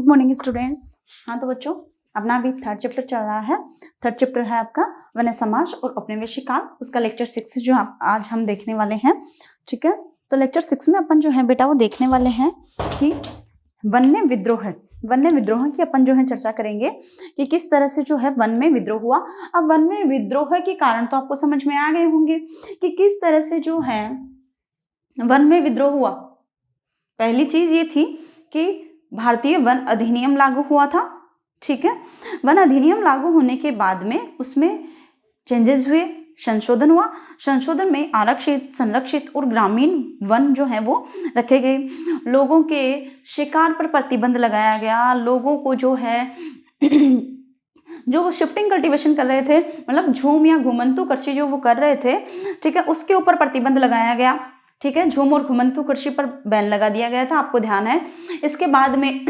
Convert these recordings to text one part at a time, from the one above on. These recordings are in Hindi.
Morning students. हाँ तो बच्चों, अपना अभी थर्ड चैप्टर चल रहा है। थर्ड चैप्टर है आपका वन्य समाज और औपनिवेशिक काल, उसका लेक्चर 6 जो आज हम देखने वाले हैं। ठीक है, तो लेक्चर 6 में अपन जो है बेटा वो देखने वाले हैं कि वन्य विद्रोह है। वन्य विद्रोह की अपन जो है चर्चा करेंगे कि किस तरह से जो है वन में विद्रोह हुआ। अब वन में विद्रोह के कारण तो आपको समझ में आ गए होंगे कि किस तरह से जो है वन में विद्रोह हुआ। पहली चीज ये थी कि भारतीय वन अधिनियम लागू हुआ था। ठीक है, वन अधिनियम लागू होने के बाद में उसमें चेंजेस हुए, संशोधन हुआ। संशोधन में आरक्षित, संरक्षित और ग्रामीण वन जो है वो रखे गए। लोगों के शिकार पर प्रतिबंध लगाया गया। लोगों को जो है जो वो शिफ्टिंग कल्टीवेशन कर रहे थे, मतलब झूम या घुमंतु कृषि जो वो कर रहे थे, ठीक है, उसके ऊपर प्रतिबंध लगाया गया। ठीक है, झूम और घुमंतु कृषि पर बैन लगा दिया गया था, आपको ध्यान है। इसके बाद में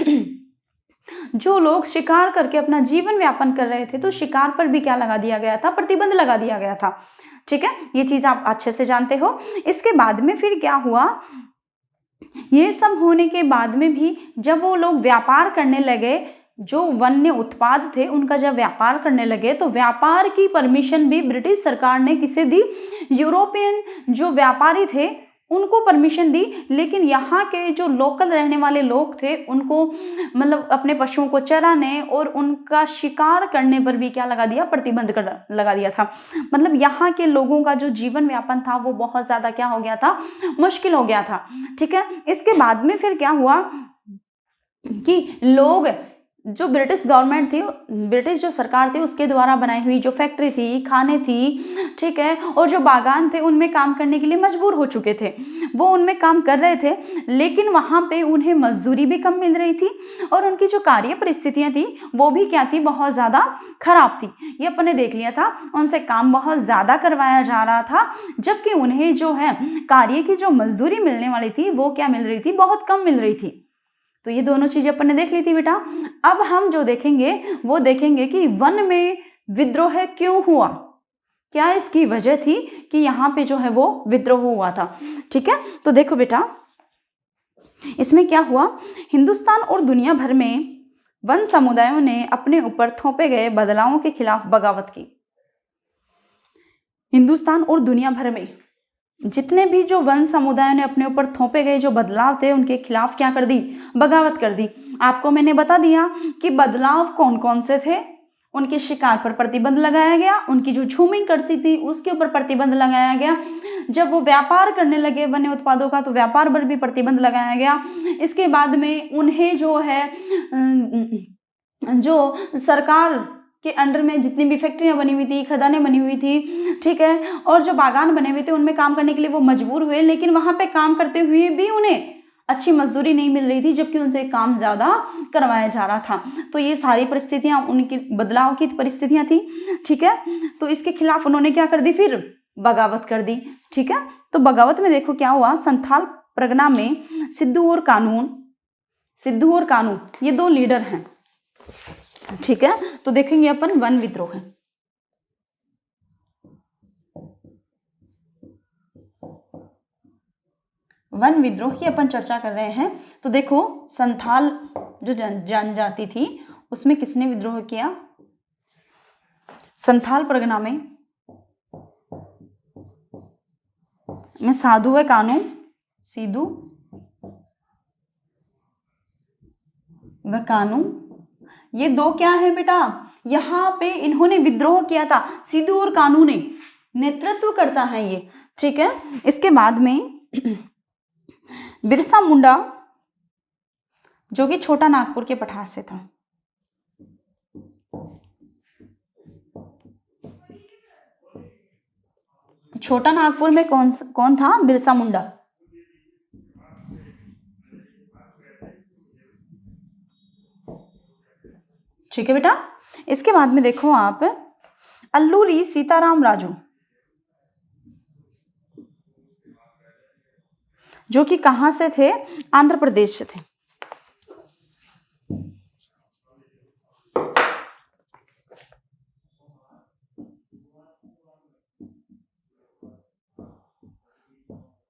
जो लोग शिकार करके अपना जीवन व्यापन कर रहे थे तो शिकार पर भी क्या लगा दिया गया था, प्रतिबंध लगा दिया गया था। ठीक है, ये चीज आप अच्छे से जानते हो। इसके बाद में फिर क्या हुआ, ये सब होने के बाद में भी जब वो लोग व्यापार करने लगे, जो वन्य उत्पाद थे उनका जब व्यापार करने लगे तो व्यापार की परमिशन भी ब्रिटिश सरकार ने किसे दी, यूरोपियन जो व्यापारी थे उनको परमिशन दी। लेकिन यहाँ के जो लोकल रहने वाले लोग थे उनको मतलब अपने पशुओं को चराने और उनका शिकार करने पर भी क्या लगा दिया, प्रतिबंध लगा दिया था। मतलब यहाँ के लोगों का जो जीवन व्यापन था वो बहुत ज्यादा क्या हो गया था, मुश्किल हो गया था। ठीक है, इसके बाद में फिर क्या हुआ कि लोग जो ब्रिटिश गवर्नमेंट थी, ब्रिटिश जो सरकार थी उसके द्वारा बनाई हुई जो फैक्ट्री थी, खाने थी, ठीक है, और जो बागान थे उनमें काम करने के लिए मजबूर हो चुके थे। वो उनमें काम कर रहे थे लेकिन वहां पे उन्हें मजदूरी भी कम मिल रही थी और उनकी जो कार्य परिस्थितियां थी वो भी क्या थी, बहुत ज्यादा खराब थी। ये अपन ने देख लिया था, उनसे काम बहुत ज्यादा करवाया जा रहा था जबकि उन्हें जो है कार्य की जो मजदूरी मिलने वाली थी वो क्या मिल रही थी, बहुत कम मिल रही थी। तो ये दोनों चीजें अपन ने देख ली थी बेटा। अब हम जो देखेंगे वो देखेंगे कि वन में विद्रोह क्यों हुआ, क्या इसकी वजह थी कि यहाँ पे जो है वो विद्रोह हुआ था। ठीक है, तो देखो बेटा इसमें क्या हुआ, हिंदुस्तान और दुनिया भर में वन समुदायों ने अपने ऊपर थोपे गए बदलावों के खिलाफ बगावत की। हिंदुस्तान और दुनिया भर में जितने भी जो वन समुदायों ने अपने ऊपर थोपे गए जो बदलाव थे उनके खिलाफ क्या कर दी, बगावत कर दी। आपको मैंने बता दिया कि बदलाव कौन कौन से थे। उनके शिकार पर प्रतिबंध लगाया गया, उनकी जो झूमिंग कृषि थी उसके ऊपर प्रतिबंध लगाया गया, जब वो व्यापार करने लगे वन्य उत्पादों का तो व्यापार पर भी प्रतिबंध लगाया गया। इसके बाद में उन्हें जो है जो सरकार के अंडर में जितनी भी फैक्ट्रियां बनी हुई थी, खदानें बनी हुई थी, ठीक है, और जो बागान बने हुए थे उनमें काम करने के लिए वो मजबूर हुए, लेकिन वहां पे काम करते हुए भी उन्हें अच्छी मजदूरी नहीं मिल रही थी जबकि उनसे काम ज्यादा करवाया जा रहा था। तो ये सारी परिस्थितियां उनकी बदलाव की परिस्थितियां थी। ठीक है, तो इसके खिलाफ उन्होंने क्या कर दी, फिर बगावत कर दी। ठीक है, तो बगावत में देखो क्या हुआ, संथाल परगना में सिद्धू और कानू ये दो लीडर हैं। ठीक है, तो देखेंगे अपन वन विद्रोह है। वन विद्रोह की अपन चर्चा कर रहे हैं। तो देखो संथाल जो जनजाति थी उसमें किसने विद्रोह किया, संथाल परगना में साधु व कानू, सीधू व कानू, ये दो क्या है बेटा, यहाँ पे इन्होंने विद्रोह किया था। सिद्धू और कानू ने नेतृत्व करता है ये। ठीक है, इसके बाद में बिरसा मुंडा जो कि छोटा नागपुर के पठार से था। छोटा नागपुर में कौन था, बिरसा मुंडा। ठीक है बेटा, इसके बाद में देखो आप अल्लूरी सीताराम राजू जो कि कहां से थे, आंध्र प्रदेश से थे।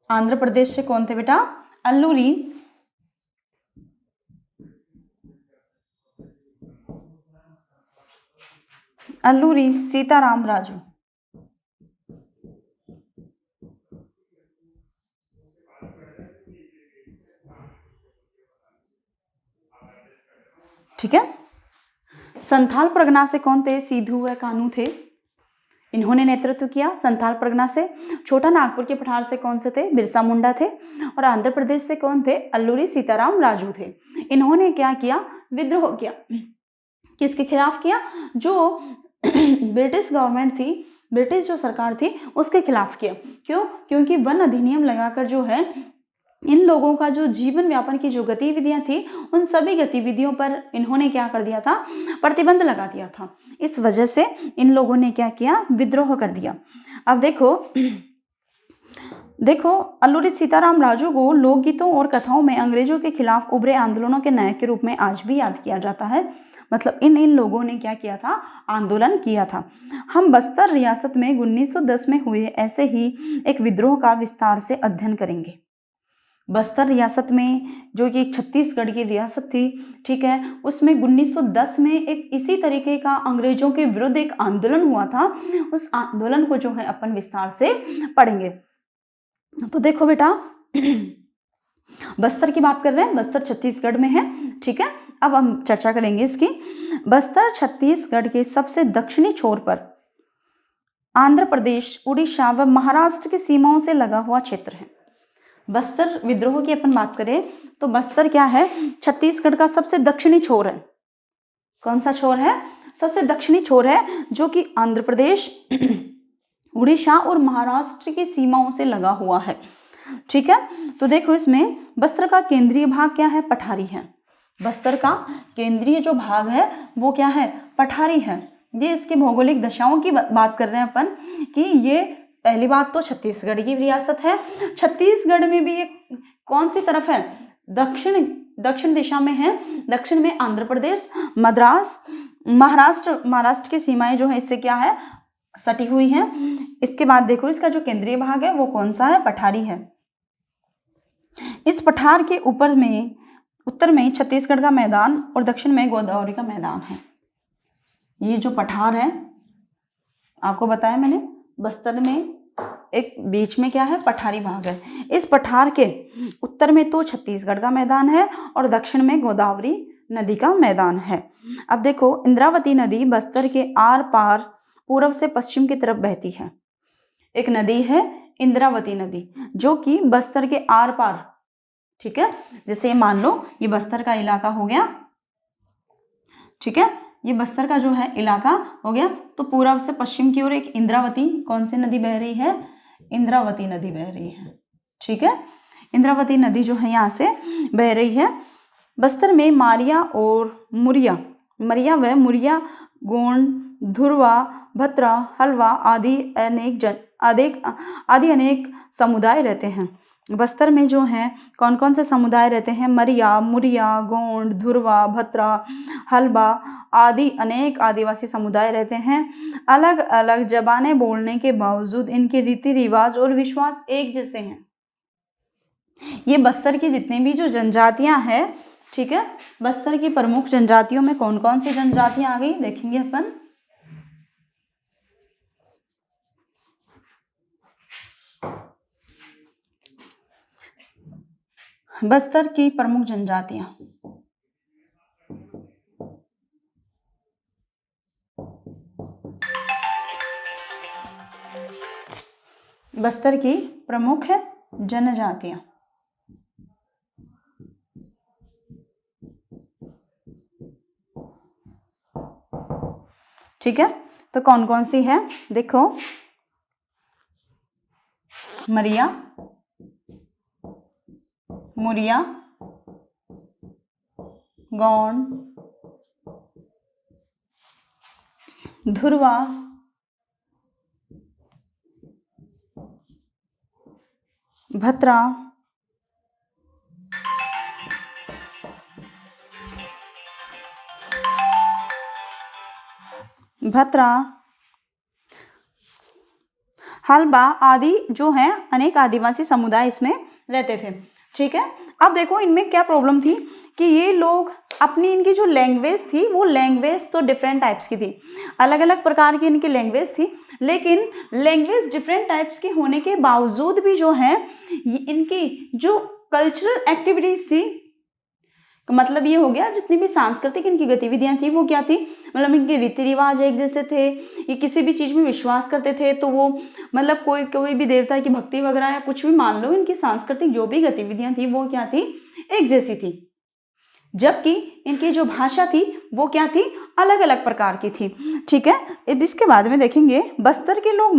आंध्र प्रदेश से कौन थे बेटा, अल्लूरी अल्लूरी सीताराम राजू। ठीक है। संथाल परगना से कौन थे? सिद्धू व कान्हू थे, इन्होंने नेतृत्व किया संथाल परगना से। छोटा नागपुर के पठार से कौन से थे? बिरसा मुंडा थे। और आंध्र प्रदेश से कौन थे? अल्लूरी सीताराम राजू थे। इन्होंने क्या किया? विद्रोह किया। किसके खिलाफ किया? जो ब्रिटिश गवर्नमेंट थी, ब्रिटिश जो सरकार थी उसके खिलाफ किया। क्यों? क्योंकि वन अधिनियम लगाकर जो है इन लोगों का जो जीवन व्यापन की जो गतिविधियां थी उन सभी गतिविधियों पर इन्होंने क्या कर दिया था? प्रतिबंध लगा दिया था। इस वजह से इन लोगों ने क्या किया? विद्रोह कर दिया। अब देखो अल्लूरी सीताराम राजू को लोकगीतों और कथाओं में अंग्रेजों के खिलाफ उभरे आंदोलनों के नायक के रूप में आज भी याद किया जाता है। मतलब इन लोगों ने क्या किया था? आंदोलन किया था। हम बस्तर रियासत में 1910 में हुए ऐसे ही एक विद्रोह का विस्तार से अध्ययन करेंगे। बस्तर रियासत में जो कि छत्तीसगढ़ की रियासत थी, ठीक है, उसमें 1910 में एक इसी तरीके का अंग्रेजों के विरुद्ध एक आंदोलन हुआ था। उस आंदोलन को जो है अपन विस्तार से पढ़ेंगे। तो देखो बेटा, बस्तर की बात कर रहे हैं, बस्तर छत्तीसगढ़ में है। ठीक है, अब हम चर्चा करेंगे इसकी। बस्तर छत्तीसगढ़ के सबसे दक्षिणी छोर पर आंध्र प्रदेश, उड़ीसा व महाराष्ट्र की सीमाओं से लगा हुआ क्षेत्र है। बस्तर विद्रोह की अपन बात करें तो बस्तर क्या है? छत्तीसगढ़ का सबसे दक्षिणी छोर है। कौन सा छोर है? सबसे दक्षिणी छोर है, जो कि आंध्र प्रदेश, उड़ीसा और महाराष्ट्र की सीमाओं से लगा हुआ है। ठीक है, तो देखो इसमें बस्तर का केंद्रीय भाग क्या है? पठारी है। बस्तर का केंद्रीय जो भाग है वो क्या है? पठारी है। ये इसकी भौगोलिक दशाओं की बात कर रहे हैं अपन कि ये पहली बात तो छत्तीसगढ़ की रियासत है। छत्तीसगढ़ में भी एक कौन सी तरफ है? दक्षिण दिशा में है। दक्षिण में आंध्र प्रदेश, मद्रास, महाराष्ट्र की सीमाएं जो है इससे क्या है? सटी हुई हैं। इसके बाद देखो इसका जो केंद्रीय भाग है वो कौन सा है? पठारी है। इस पठार के ऊपर में उत्तर में छत्तीसगढ़ का मैदान और दक्षिण में गोदावरी का मैदान है। ये जो पठार है, आपको बताया मैंने, बस्तर में एक बीच में क्या है? पठारी भाग है। इस पठार के उत्तर में तो छत्तीसगढ़ का मैदान है और दक्षिण में गोदावरी नदी का मैदान है। अब देखो इंद्रावती नदी बस्तर के आर पार पूर्व से पश्चिम की तरफ बहती है। एक नदी है इंद्रावती नदी जो कि बस्तर के आर पार, ठीक है, जैसे मान लो ये बस्तर का इलाका हो गया, ठीक है, ये बस्तर का जो है इलाका हो गया, तो पूर्व से पश्चिम की ओर एक इंद्रावती, कौन सी नदी बह रही है? इंद्रावती नदी बह रही है। ठीक है, इंद्रावती नदी जो है यहाँ से बह रही है। बस्तर में मारिया और मुरिया व मुरिया, गोंड, धुरवा, भत्रा, हलवा आदि अनेक समुदाय रहते हैं। बस्तर में जो है कौन कौन से समुदाय रहते हैं? मरिया, मुरिया, गोंड, धुरवा, भत्रा, हलबा आदि अनेक आदिवासी समुदाय रहते हैं। अलग अलग जबानें बोलने के बावजूद इनके रीति रिवाज और विश्वास एक जैसे हैं। ये बस्तर की जितने भी जो जनजातियां हैं, ठीक है, बस्तर की प्रमुख जनजातियों में कौन कौन सी जनजातियां आ गई देखेंगे अपन। बस्तर की प्रमुख जनजातियां, बस्तर की प्रमुख है जनजातियां, ठीक है, तो कौन कौन सी है देखो। मरिया, मुरिया, गौंड, धुरवा, भत्रा, हलबा आदि जो हैं अनेक आदिवासी समुदाय इसमें रहते थे। ठीक है। अब देखो इनमें क्या प्रॉब्लम थी कि ये लोग अपनी इनकी जो लैंग्वेज थी वो लैंग्वेज तो डिफरेंट टाइप्स की थी, अलग अलग प्रकार की इनकी लैंग्वेज थी, लेकिन लैंग्वेज डिफरेंट टाइप्स की होने के बावजूद भी जो है इनकी जो कल्चरल एक्टिविटीज थी, मतलब ये हो गया जितनी भी सांस्कृतिक इनकी गतिविधियां थी वो क्या थी, मतलब इनके रीति रिवाज एक जैसे थे, ये किसी भी चीज में विश्वास करते थे तो वो मतलब कोई भी देवता की भक्ति वगैरह या कुछ भी मान लो, इनकी सांस्कृतिक जो भी गतिविधियां थी वो क्या थी, एक जैसी थी। जबकि इनकी जो भाषा थी वो क्या थी, अलग अलग प्रकार की थी। ठीक है। अब इसके बाद में देखेंगे बस्तर के लोग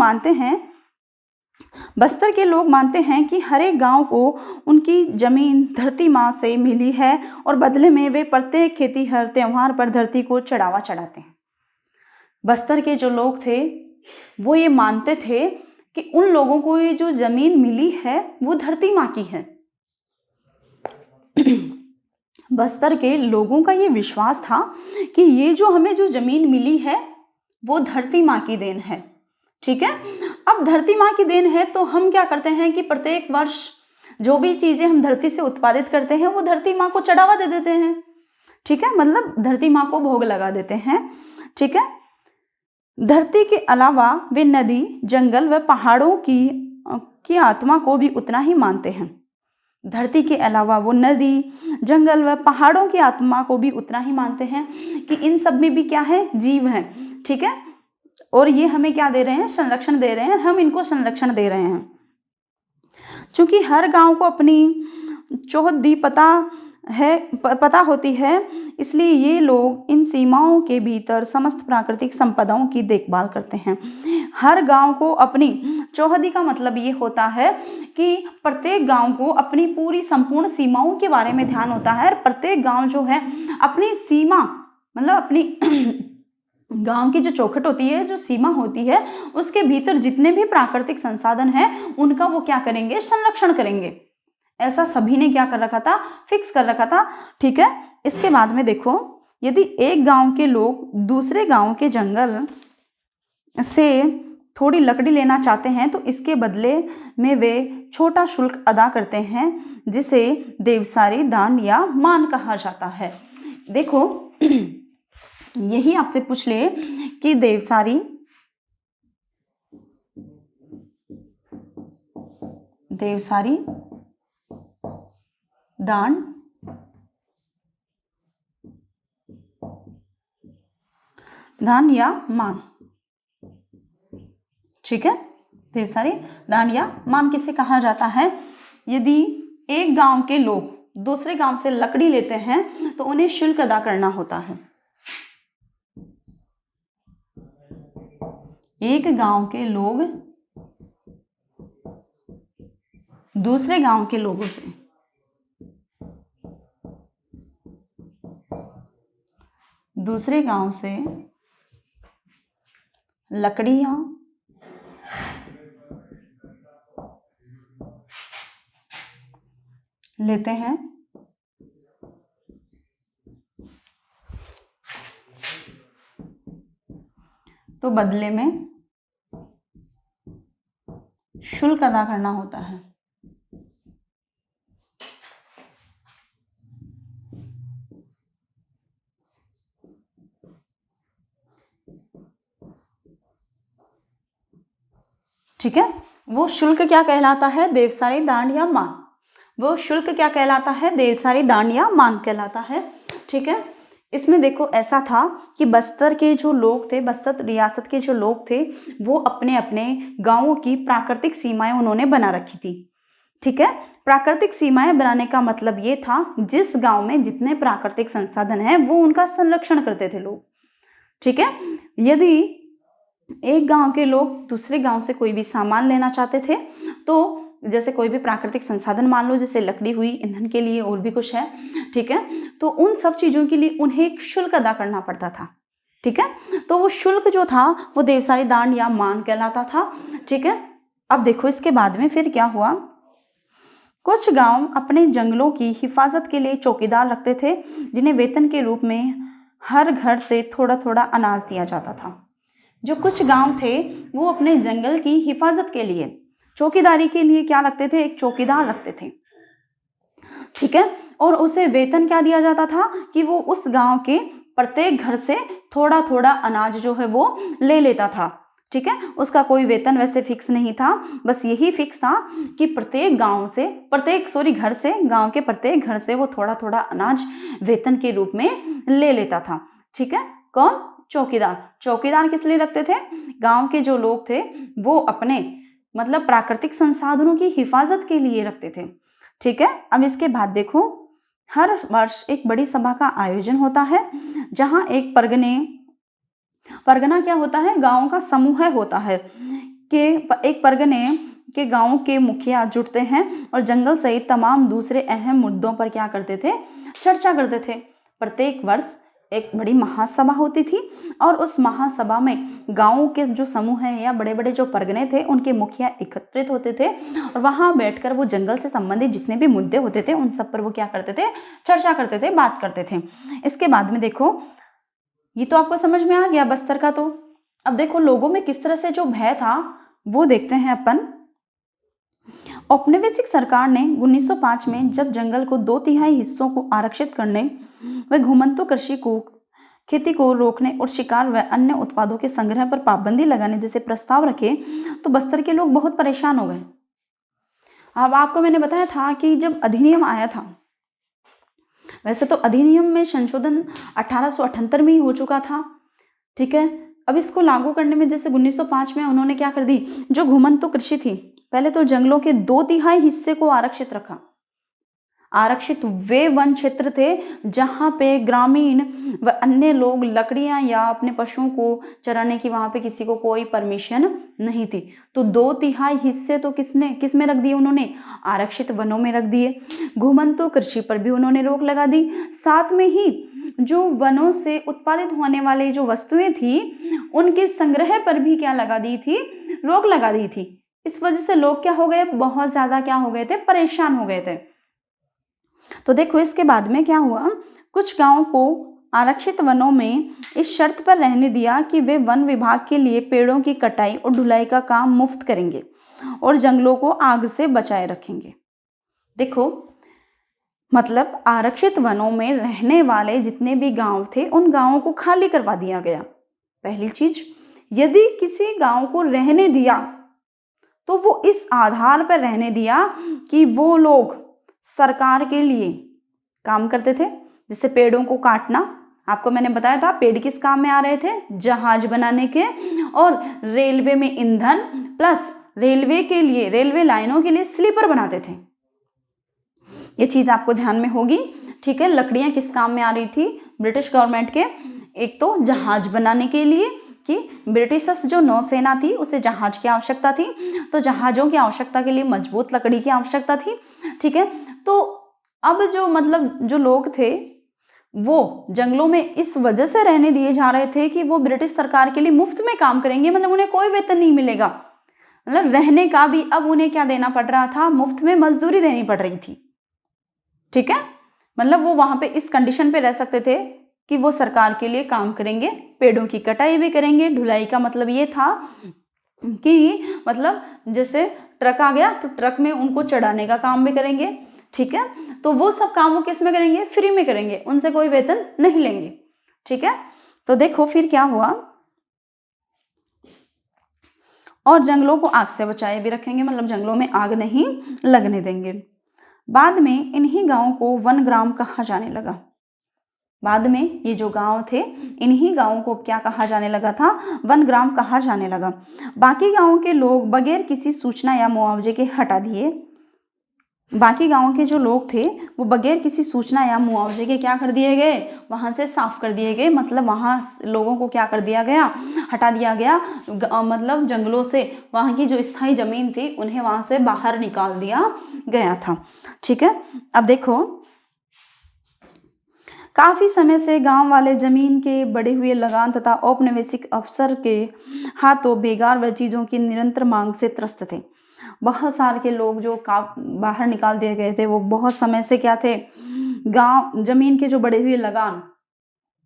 मानते हैं कि हर एक गांव को उनकी जमीन धरती माँ से मिली है और बदले में वे प्रत्येक खेती हर त्योहार पर धरती को चढ़ावा चढ़ाते हैं। बस्तर के जो लोग थे वो ये मानते थे कि उन लोगों को ये जो जमीन मिली है वो धरती माँ की है। बस्तर के लोगों का ये विश्वास था कि ये जो हमें जो जमीन मिली है वो धरती माँ की देन है। ठीक है। अब धरती माँ की देन है तो हम क्या करते हैं कि प्रत्येक वर्ष जो भी चीजें हम धरती से उत्पादित करते हैं वो धरती माँ को चढ़ावा दे देते हैं। ठीक है, मतलब धरती माँ को भोग लगा देते हैं। ठीक है। धरती के अलावा वे नदी, जंगल व पहाड़ों की आत्मा को भी उतना ही मानते हैं। धरती के अलावा वो नदी, जंगल व पहाड़ों की आत्मा को भी उतना ही मानते हैं कि इन सब में भी क्या है, जीव है। ठीक है। और ये हमें क्या दे रहे हैं, संरक्षण दे रहे हैं, हम इनको संरक्षण दे रहे हैं। चूंकि हर गांव को अपनी चौहद्दी पता होती है, इसलिए ये लोग इन सीमाओं के भीतर समस्त प्राकृतिक संपदाओं की देखभाल करते हैं। हर गांव को अपनी चौहद्दी का मतलब ये होता है कि प्रत्येक गांव को अपनी पूरी संपूर्ण सीमाओं के बारे में ध्यान होता है। प्रत्येक गांव जो है अपनी सीमा, मतलब अपनी गांव की जो चौखट होती है, जो सीमा होती है, उसके भीतर जितने भी प्राकृतिक संसाधन हैं उनका वो क्या करेंगे, संरक्षण करेंगे। ऐसा सभी ने क्या कर रखा था, फिक्स कर रखा था। ठीक है। इसके बाद में देखो, यदि एक गांव के लोग दूसरे गांव के जंगल से थोड़ी लकड़ी लेना चाहते हैं तो इसके बदले में वे छोटा शुल्क अदा करते हैं, जिसे देवसारी, दान या मान कहा जाता है। देखो यही आपसे पूछ ले कि देवसारी, दान या मान। ठीक है। देवसारी, दान या मान किसे कहा जाता है? यदि एक गांव के लोग दूसरे गांव से लकड़ी लेते हैं तो उन्हें शुल्क अदा करना होता है। एक गांव के लोग दूसरे गांव के लोगों से लकड़ियां लेते हैं तो बदले में शुल्क अदा करना होता है। ठीक है। वो शुल्क क्या कहलाता है? देवसारी, दान या मान। वो शुल्क क्या कहलाता है? देवसारी, दान या मान कहलाता है। ठीक है। इसमें देखो ऐसा था कि बस्तर के जो लोग थे, बस्तर रियासत के जो लोग थे, वो अपने अपने गांवों की प्राकृतिक सीमाएं उन्होंने बना रखी थी। ठीक है। प्राकृतिक सीमाएं बनाने का मतलब ये था जिस गांव में जितने प्राकृतिक संसाधन हैं वो उनका संरक्षण करते थे लोग। ठीक है। यदि एक गांव के लोग दूसरे गांव से कोई भी सामान लेना चाहते थे, तो जैसे कोई भी प्राकृतिक संसाधन मान लो, जैसे लकड़ी हुई, ईंधन के लिए और भी कुछ है। ठीक है। तो उन सब चीजों के लिए उन्हें एक शुल्क अदा करना पड़ता था। ठीक है। तो वो शुल्क जो था वो देवसारी, दान या मान कहलाता था। ठीक है। अब देखो इसके बाद में फिर क्या हुआ, कुछ गांव अपने जंगलों की हिफाजत के लिए चौकीदार रखते थे, जिन्हें वेतन के रूप में हर घर से थोड़ा थोड़ा अनाज दिया जाता था। जो कुछ गांव थे वो अपने जंगल की हिफाजत के लिए, चौकीदारी के लिए क्या रखते थे, एक चौकीदार रखते थे। ठीक है। और उसे वेतन क्या दिया जाता था कि वो उस गांव के प्रत्येक घर से थोड़ा थोड़ा अनाज जो है वो ले लेता था। ठीक है, उसका कोई वेतन वैसे फिक्स नहीं था, बस यही फिक्स था कि प्रत्येक घर से, गांव के प्रत्येक घर से वो थोड़ा थोड़ा अनाज वेतन के रूप में ले लेता था। ठीक है, कौन? चौकीदार किस लिए रखते थे? गांव के जो लोग थे वो अपने मतलब प्राकृतिक संसाधनों की हिफाजत के लिए रखते थे। ठीक है, अब इसके बाद देखो, हर वर्ष एक बड़ी सभा का आयोजन होता है जहां परगना क्या होता है? गांव का समूह होता है कि एक परगने के गांव के मुखिया जुटते हैं और जंगल सहित तमाम दूसरे अहम मुद्दों पर क्या करते थे? चर्चा करते थे। प्रत्येक वर्ष एक बड़ी महासभा होती थी और उस महासभा में गांव के जो समूह है या बड़े बड़े जो परगने थे उनके मुखिया एकत्रित होते थे और वहां बैठकर वो जंगल से संबंधित जितने भी मुद्दे होते थे उन सब पर वो क्या करते थे? चर्चा करते थे, बात करते थे। इसके बाद में देखो, ये तो आपको समझ में आ गया बस्तर का। तो अब देखो लोगों में किस तरह से जो भय था वो देखते हैं अपन। औपनिवेशिक सरकार ने 1905 में जब जंगल को 2/3 हिस्सों को आरक्षित करने व घुमंतु खेती को रोकने और शिकार व अन्य उत्पादों के संग्रह पर पाबंदी लगाने जैसे प्रस्ताव रखे तो बस्तर के लोग बहुत परेशान हो गए। अब आपको मैंने बताया था कि जब अधिनियम आया था, वैसे तो अधिनियम में संशोधन 1878 में ही हो चुका था। ठीक है, अब इसको लागू करने में जैसे 1905 में उन्होंने क्या कर दी, जो घुमंतु कृषि थी, पहले तो जंगलों के 2/3 हिस्से को आरक्षित रखा। आरक्षित वे वन क्षेत्र थे जहां पे ग्रामीण व अन्य लोग लकड़ियां या अपने पशुओं को चराने की वहां पे किसी को कोई परमिशन नहीं थी। तो 2/3 हिस्से तो किस में रख दिए उन्होंने? आरक्षित वनों में रख दिए। घुमंतु कृषि पर भी उन्होंने रोक लगा दी। साथ में ही जो वनों से उत्पादित होने वाले जो वस्तुएं थी उनके संग्रह पर भी क्या लगा दी थी? रोक लगा दी थी। इस वजह से लोग क्या हो गए? बहुत ज्यादा क्या हो गए थे? परेशान हो गए थे। तो देखो इसके बाद में क्या हुआ, कुछ गांवों को आरक्षित वनों में इस शर्त पर रहने दिया कि वे वन विभाग के लिए पेड़ों की कटाई और ढुलाई का काम मुफ्त करेंगे और जंगलों को आग से बचाए रखेंगे। देखो मतलब आरक्षित वनों में रहने वाले जितने भी गांव थे उन गांवों को खाली करवा दिया गया। पहली चीज, यदि किसी गांव को रहने दिया तो वो इस आधार पर रहने दिया कि वो लोग सरकार के लिए काम करते थे। जैसे पेड़ों को काटना, आपको मैंने बताया था पेड़ किस काम में आ रहे थे? जहाज बनाने के, और रेलवे में ईंधन, प्लस रेलवे लाइनों के लिए स्लीपर बनाते थे। ये चीज आपको ध्यान में होगी। ठीक है, लकड़ियां किस काम में आ रही थी ब्रिटिश गवर्नमेंट के? एक तो जहाज बनाने के लिए कि ब्रिटिशर्स जो नौसेना थी उसे जहाज की आवश्यकता थी, तो जहाजों की आवश्यकता के लिए मजबूत लकड़ी की आवश्यकता थी। ठीक है, तो अब जो लोग थे वो जंगलों में इस वजह से रहने दिए जा रहे थे कि वो ब्रिटिश सरकार के लिए मुफ्त में काम करेंगे, मतलब उन्हें कोई वेतन नहीं मिलेगा, मतलब रहने का भी अब उन्हें क्या देना पड़ रहा था? मुफ्त में मजदूरी देनी पड़ रही थी। ठीक है, मतलब वो वहां पे इस कंडीशन पे रह सकते थे कि वो सरकार के लिए काम करेंगे, पेड़ों की कटाई भी करेंगे। ढुलाई का मतलब ये था कि मतलब जैसे ट्रक आ गया तो ट्रक में उनको चढ़ाने का काम भी करेंगे। ठीक है, तो वो सब काम वो किस में करेंगे? फ्री में करेंगे, उनसे कोई वेतन नहीं लेंगे। ठीक है, तो देखो फिर क्या हुआ, और जंगलों को आग से बचाए भी रखेंगे, मतलब जंगलों में आग नहीं लगने देंगे। बाद में इन्हीं गांवों को वन ग्राम कहा जाने लगा। बाद में ये जो गांव थे इन्हीं गांवों को क्या कहा जाने लगा था? वन ग्राम कहा जाने लगा। बाकी गांवों के लोग बगैर किसी सूचना या मुआवजे के हटा दिए। बाकी गांवों के जो लोग थे वो बगैर किसी सूचना या मुआवजे के क्या कर दिए गए? वहां से साफ कर दिए गए, मतलब वहां लोगों को क्या कर दिया गया? हटा दिया गया। मतलब जंगलों से वहां की जो स्थायी जमीन थी उन्हें वहां से बाहर निकाल दिया गया था। ठीक है, अब देखो काफी समय से गांव वाले जमीन के बढ़े हुए लगान तथा औपनिवेशिक अफसर के हाथों बेगार व चीजों की निरंतर मांग से त्रस्त थे। बहुत साल के लोग जो बाहर निकाल दिए गए थे वो बहुत समय से क्या थे? गांव जमीन के जो बढ़े हुए लगान,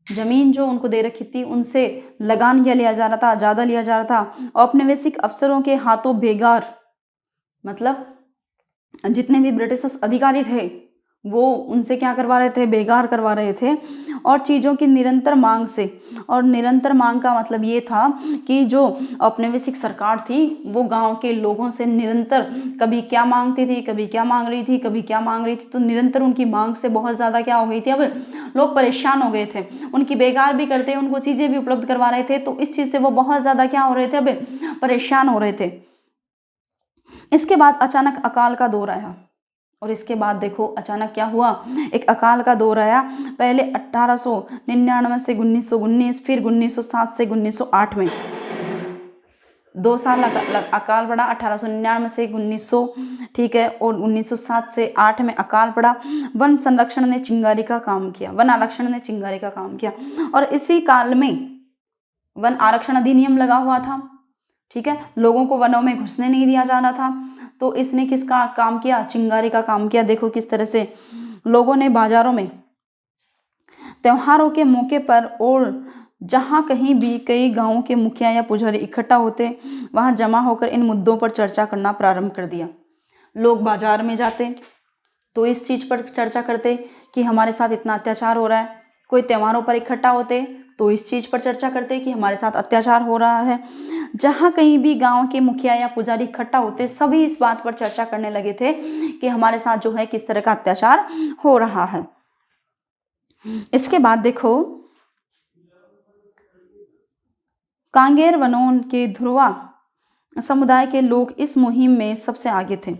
जमीन जो उनको दे रखी थी उनसे लगान क्या लिया जा रहा था? ज्यादा लिया जा रहा था। औपनिवेशिक अफसरों के हाथों बेगार, मतलब जितने भी ब्रिटिश अधिकारी थे वो उनसे क्या करवा रहे थे, बेकार करवा रहे थे। और चीज़ों की निरंतर मांग से, और निरंतर मांग का मतलब ये था कि जो औपनिवेशिक सरकार थी वो गांव के लोगों से निरंतर कभी क्या मांगती थी, कभी क्या मांग रही थी, कभी क्या मांग रही थी, तो निरंतर उनकी मांग से बहुत ज़्यादा क्या हो गई थी, अब लोग परेशान हो गए थे। उनकी बेकार भी करते, उनको चीज़ें भी उपलब्ध करवा रहे थे, तो इस चीज़ से वो बहुत ज़्यादा क्या हो रहे थे, अब परेशान हो रहे थे। इसके बाद अचानक अकाल का दौर आया, और इसके बाद देखो अचानक क्या हुआ, एक अकाल का दौर आया। पहले 1899 से 1919, फिर 1907 से 1908 में 2 साल अकाल पड़ा। 1899 से 1900, ठीक है, और 1907 से 8 में अकाल पड़ा। वन संरक्षण ने चिंगारी का काम किया, वन आरक्षण ने चिंगारी का काम किया, और इसी काल में वन आरक्षण अधिनियम लगा हुआ था, ठीक है, लोगों को वनों में घुसने नहीं दिया जाना था। तो इसने किसका काम किया, चिंगारी का काम किया। देखो किस तरह से लोगों ने बाजारों में त्योहारों के मौके पर और जहाँ कहीं भी कई गांवों के मुखिया या पुजारी इकट्ठा होते, वहां जमा होकर इन मुद्दों पर चर्चा करना प्रारंभ कर दिया। लोग बाजार में जाते तो इस चीज़ पर चर्चा करते कि हमारे साथ इतना अत्याचार हो रहा है। कोई त्योहारों पर इकट्ठा होते तो इस चीज़ पर चर्चा करते कि हमारे साथ अत्याचार हो रहा है। जहाँ कहीं भी गांव के मुखिया या पुजारी इकट्ठा होते, सभी इस बात पर चर्चा करने लगे थे कि हमारे साथ जो है किस तरह का अत्याचार हो रहा है। इसके बाद देखो कांगेर वनों के ध्रुवा समुदाय के लोग इस मुहिम में सबसे आगे थे।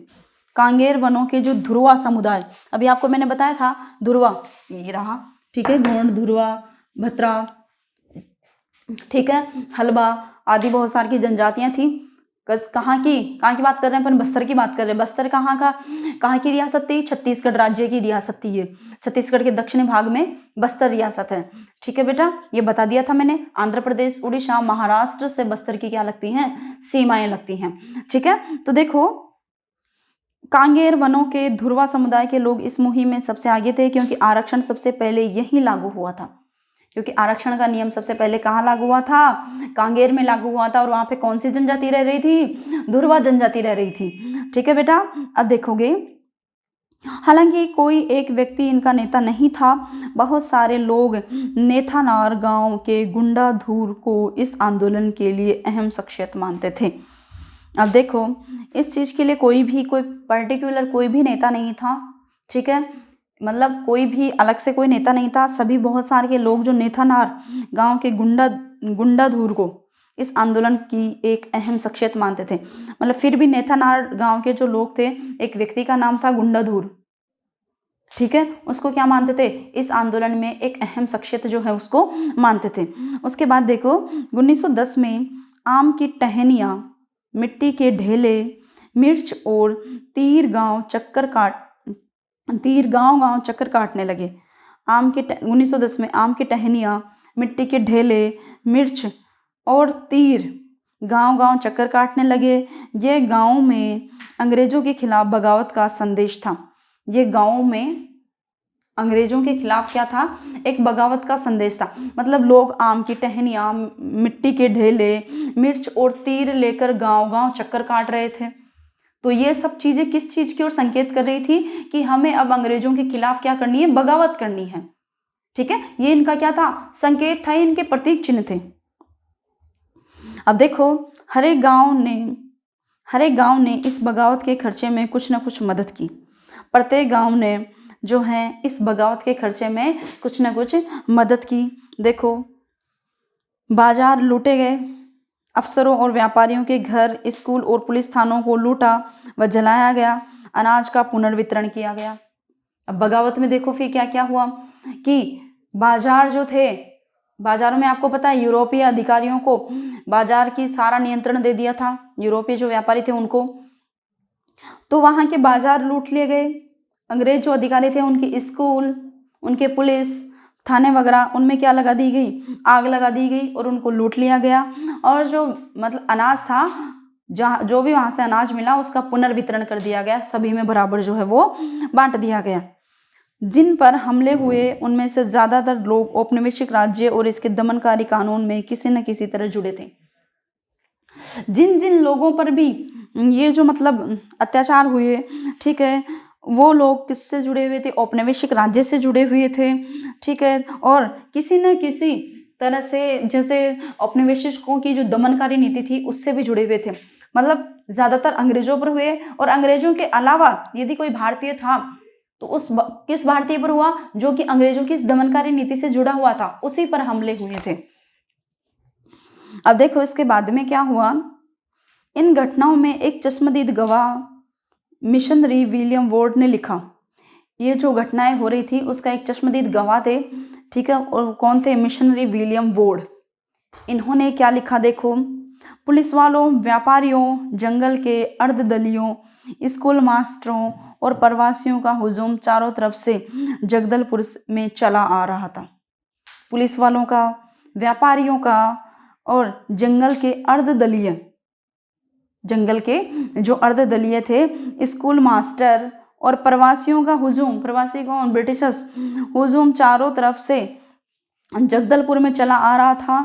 कांगेर वनों के जो ध्रुवा समुदाय, अभी आपको मैंने बताया था ध्रुवा, ये रहा, ठीक है, गोंड, ध्रुवा, भत्रा, ठीक है, हलबा आदि बहुत सारी की जनजातियां थी। कहाँ की बात कर रहे हैं अपन, बस्तर की बात कर रहे हैं। बस्तर कहाँ की रियासत थी, छत्तीसगढ़ राज्य की रियासत थी ये। छत्तीसगढ़ के दक्षिणी भाग में बस्तर रियासत है, ठीक है बेटा, ये बता दिया था मैंने। आंध्र प्रदेश, उड़ीसा, महाराष्ट्र से बस्तर की क्या लगती हैं, सीमाएं लगती हैं, ठीक है। तो देखो कांगेर वनों के ध्रुवा समुदाय के लोग इस मुहिम में सबसे आगे थे, क्योंकि आरक्षण सबसे पहले यही लागू हुआ था। क्योंकि आरक्षण का नियम सबसे पहले कहाँ लागू हुआ था, कांगेर में लागू हुआ था। और वहां पे कौन सी जनजाति रह रही थी, ध्रुवा जनजाति रह रही थी, ठीक है बेटा। अब देखोगे हालांकि कोई एक व्यक्ति इनका नेता नहीं था, बहुत सारे लोग नेथानार गांव के गुंडाधूर को इस आंदोलन के लिए अहम शख्सियत मानते थे। अब देखो इस चीज़ के लिए कोई पर्टिकुलर कोई भी नेता नहीं था, ठीक है, मतलब कोई भी अलग से कोई नेता नहीं था। सभी बहुत सारे के लोग जो नेथानार गांव के गुंडाधूर को इस आंदोलन की एक अहम शख्सियत मानते थे। मतलब फिर भी नेथानार गांव के जो लोग थे, एक व्यक्ति का नाम था गुंडाधूर, ठीक है, उसको क्या मानते थे, इस आंदोलन में एक अहम शख्सियत जो है उसको मानते थे। उसके बाद देखो 1910 में आम की टहनियाँ, मिट्टी के ढेले, मिर्च और तीर गांव चक्कर काटने लगे। 1910 में आम की टहनियाँ, मिट्टी के ढेले, मिर्च और तीर गांव चक्कर काटने लगे। ये गांव में अंग्रेजों के खिलाफ बगावत का संदेश था। ये गांव में अंग्रेजों के खिलाफ क्या था, एक बगावत का संदेश था। मतलब लोग आम की टहनियाँ, मिट्टी के ढेले, मिर्च और तीर लेकर गांव चक्कर काट रहे थे। तो ये सब चीज़ें किस चीज़ की ओर संकेत कर रही थी कि हमें अब अंग्रेजों के खिलाफ क्या करनी है, बगावत करनी है, ठीक है। ये इनका क्या था, संकेत था, इनके प्रतीक चिन्ह थे। अब देखो हर एक गांव ने इस बगावत के खर्चे में कुछ ना कुछ मदद की। प्रत्येक गांव ने जो है इस बगावत के खर्चे में कुछ ना कुछ मदद की। देखो बाजार लूटे गए, अफसरों और व्यापारियों के घर, स्कूल और पुलिस थानों को लूटा व जलाया गया, अनाज का पुनर्वितरण किया गया। अब बगावत में देखो फिर क्या क्या हुआ कि बाजार जो थे, बाजारों में आपको पता है यूरोपीय अधिकारियों को बाजार की सारा नियंत्रण दे दिया था, यूरोपीय जो व्यापारी थे उनको। तो वहां के बाजार लूट लिए गए। अंग्रेज जो अधिकारी थे उनके स्कूल, उनके पुलिस थाने वगैरह, उनमें क्या लगा दी गई, आग लगा दी गई और उनको लूट लिया गया। और जो मतलब अनाज था, जहाँ जो भी वहाँ से अनाज मिला उसका पुनर्वितरण कर दिया गया, सभी में बराबर जो है वो बांट दिया गया। जिन पर हमले हुए उनमें से ज़्यादातर लोग औपनिवेशिक राज्य और इसके दमनकारी कानून में किसी न किसी तरह जुड़े थे। जिन जिन लोगों पर भी ये जो मतलब अत्याचार हुए, ठीक है, वो लोग किससे जुड़े हुए थे, औपनिवेशिक राज्य से जुड़े हुए थे, ठीक है, और किसी न किसी तरह से जैसे औपनिवेशिकों की जो दमनकारी नीति थी उससे भी जुड़े हुए थे। मतलब ज्यादातर अंग्रेजों पर हुए, और अंग्रेजों के अलावा यदि कोई भारतीय था तो किस भारतीय पर हुआ, जो कि अंग्रेजों की इस दमनकारी नीति से जुड़ा हुआ था, उसी पर हमले हुए थे। अब देखो इसके बाद में क्या हुआ। इन घटनाओं में एक चश्मदीद गवाह मिशनरी विलियम वॉर्ड ने लिखा। ये जो घटनाएं हो रही थी उसका एक चश्मदीद गवाह थे, ठीक है, और कौन थे, मिशनरी विलियम वॉर्ड। इन्होंने क्या लिखा देखो, पुलिस वालों, व्यापारियों, जंगल के अर्धदलियों, स्कूल मास्टरों और प्रवासियों का हुजूम चारों तरफ से जगदलपुर में चला आ रहा था। पुलिस वालों का, व्यापारियों का और जंगल के जो अर्धदलीय थे, स्कूल मास्टर और प्रवासियों का हुजूम, प्रवासी कौन, ब्रिटिशर्स, हुजूम चारों तरफ से जगदलपुर में चला आ रहा था।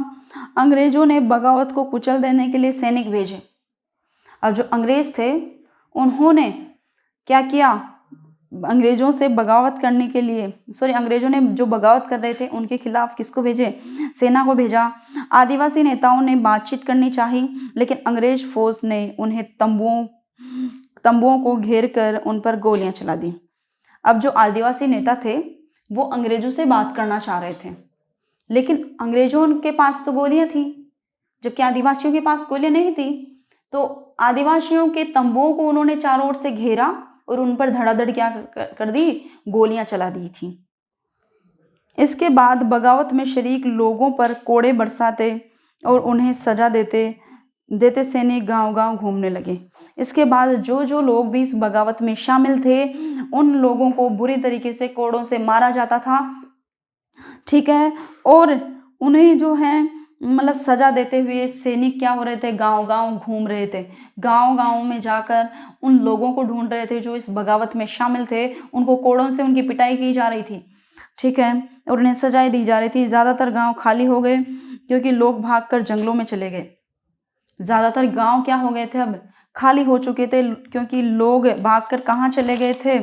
अंग्रेजों ने बगावत को कुचल देने के लिए सैनिक भेजे। अब जो अंग्रेज थे उन्होंने क्या किया, अंग्रेजों से बगावत करने के लिए, अंग्रेजों ने जो बगावत कर रहे थे उनके खिलाफ किसको भेजे, सेना को भेजा। आदिवासी नेताओं ने बातचीत करनी चाहिए, लेकिन अंग्रेज फौज ने उन्हें तंबुओं को घेर कर उन पर गोलियां चला दी। अब जो आदिवासी नेता थे वो अंग्रेजों से बात करना चाह रहे थे, लेकिन अंग्रेजों के पास तो गोलियां थी, जबकि आदिवासियों के पास गोलियां नहीं थी। तो आदिवासियों के तंबुओं को उन्होंने चारों ओर से घेरा और उन पर धड़ाधड़ क्या कर दी, गोलियां चला दी थी। इसके बाद बगावत में शरीक लोगों पर कोड़े बरसाते और उन्हें सजा देते सैनिक गांव-गांव घूमने लगे। इसके बाद जो लोग भी इस बगावत में शामिल थे उन लोगों को बुरी तरीके से कोड़ों से मारा जाता था, ठीक है, और उन्हें जो है मतलब सजा देते हुए सैनिक क्या हो रहे थे, गांव-गांव घूम रहे थे, गांव-गांव में जाकर उन लोगों को ढूंढ रहे थे जो इस बगावत में शामिल थे। उनको कोड़ों से उनकी पिटाई की जा रही थी, ठीक है, और उन्हें सजाएं दी जा रही थी। ज़्यादातर गांव खाली हो गए क्योंकि लोग भागकर जंगलों में चले गए। ज़्यादातर गांव क्या हो गए थे, अब खाली हो चुके थे, क्योंकि लोग भागकर कहाँ चले गए थे,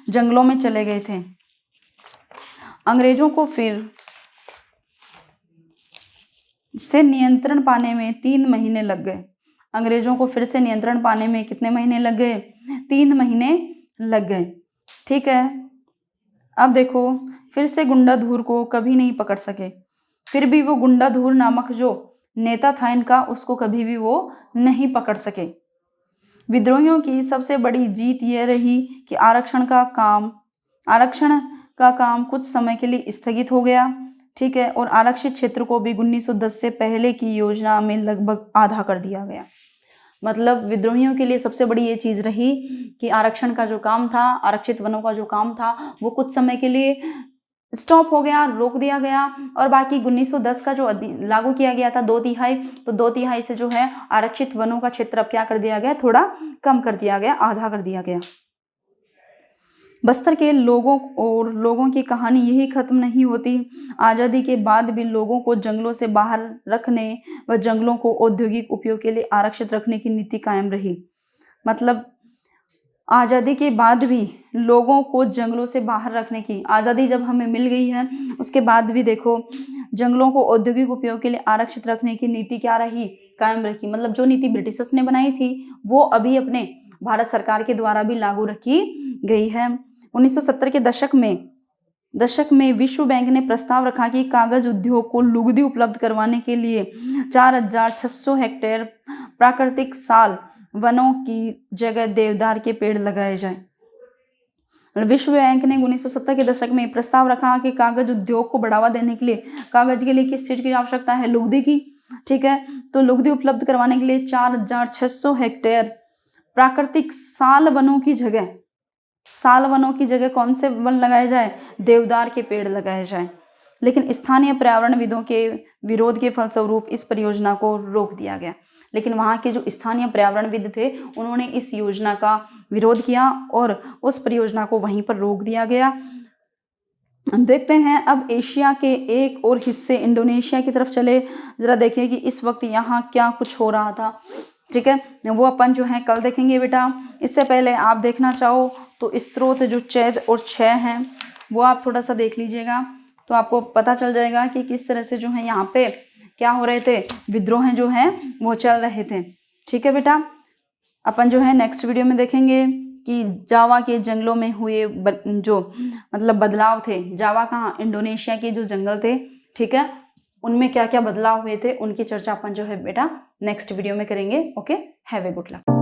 जंगलों में चले गए थे। अंग्रेजों को फिर से नियंत्रण पाने में 3 महीने लग गए। अंग्रेजों को फिर से नियंत्रण पाने में कितने महीने लग गए, 3 महीने लग गए, ठीक है। अब देखो फिर से गुंडाधूर को कभी नहीं पकड़ सके, फिर भी वो गुंडाधूर नामक जो नेता था इनका, उसको कभी भी वो नहीं पकड़ सके। विद्रोहियों की सबसे बड़ी जीत यह रही कि आरक्षण का काम कुछ समय के लिए स्थगित हो गया, ठीक है, और आरक्षित क्षेत्र को भी 1910 से पहले की योजना में लगभग आधा कर दिया गया। मतलब विद्रोहियों के लिए सबसे बड़ी ये चीज रही कि आरक्षण का जो काम था, आरक्षित वनों का जो काम था, वो कुछ समय के लिए स्टॉप हो गया, रोक दिया गया, और बाकी 1910 का जो लागू किया गया था 2/3, तो 2/3 से जो है आरक्षित वनों का क्षेत्र अब क्या कर दिया गया, थोड़ा कम कर दिया गया, आधा कर दिया गया। बस्तर के लोगों की कहानी यही खत्म नहीं होती। आज़ादी के बाद भी लोगों को जंगलों से बाहर रखने व जंगलों को औद्योगिक उपयोग के लिए आरक्षित रखने की नीति कायम रही। मतलब आज़ादी के बाद भी लोगों को जंगलों से बाहर रखने की, आज़ादी जब हमें मिल गई है उसके बाद भी देखो जंगलों को औद्योगिक उपयोग के लिए आरक्षित रखने की नीति क्या रही, कायम रखी। मतलब जो नीति ब्रिटिशर्स ने बनाई थी वो अभी अपने भारत सरकार के द्वारा भी लागू रखी गई है। 1970 के दशक में विश्व बैंक ने प्रस्ताव रखा कि कागज उद्योग को लुगदी उपलब्ध करवाने के लिए 4600 हेक्टेयर प्राकृतिक साल वनों की जगह देवदार के पेड़ लगाए जाएं। विश्व बैंक ने 1970 के दशक में प्रस्ताव रखा कि कागज उद्योग को बढ़ावा देने के लिए, कागज के लिए किस चीज की आवश्यकता है, लुगदी की, ठीक है, तो लुगदी उपलब्ध करवाने के लिए 4600 हेक्टेयर प्राकृतिक साल वनों की जगह कौन से वन लगाए जाए, देवदार के पेड़ लगाए जाए। लेकिन स्थानीय पर्यावरणविदों के विरोध के फलस्वरूप इस परियोजना को रोक दिया गया। लेकिन वहाँ के जो स्थानीय पर्यावरणविद थे उन्होंने इस योजना का विरोध किया और उस परियोजना को वहीं पर रोक दिया गया। देखते हैं अब एशिया के एक और हिस्से इंडोनेशिया की तरफ चले, जरा देखिए कि इस वक्त यहाँ क्या कुछ हो रहा था। ठीक है, वो अपन जो है कल देखेंगे बेटा। इससे पहले आप देखना चाहो तो स्त्रोत जो चैत और क्षय हैं वो आप थोड़ा सा देख लीजिएगा, तो आपको पता चल जाएगा कि किस तरह से जो है यहाँ पे क्या हो रहे थे, विद्रोह जो है वो चल रहे थे। ठीक है बेटा, अपन जो है नेक्स्ट वीडियो में देखेंगे कि जावा के जंगलों में हुए जो मतलब बदलाव थे, जावा कहाँ, इंडोनेशिया के जो जंगल थे, ठीक है, उनमें क्या क्या बदलाव हुए थे, उनकी चर्चा अपन जो है बेटा नेक्स्ट वीडियो में करेंगे। Okay, have a good luck.